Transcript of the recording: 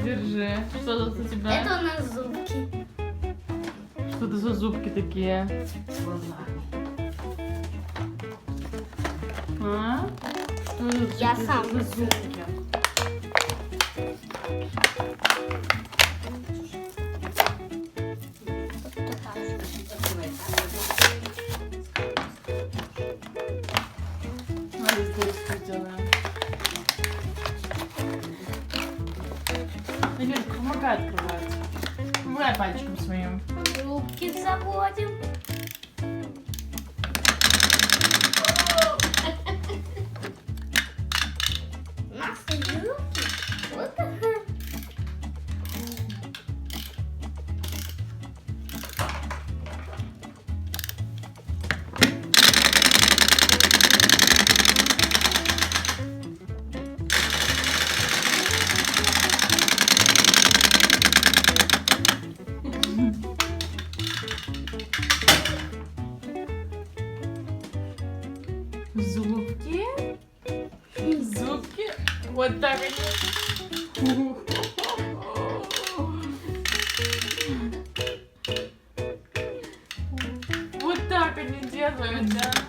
держи. Что тут у тебя? Это у нас зубки. Что это за зубки такие? А? Что это Я такие сам за зубки? Надо здесь сделаем. Игорь, помогай открывать. Помогай пальчиком своим. Зубки заводим. Наши зубки. Вот так. Зубки. Зубки. Вот так они. Вот так они делают, да?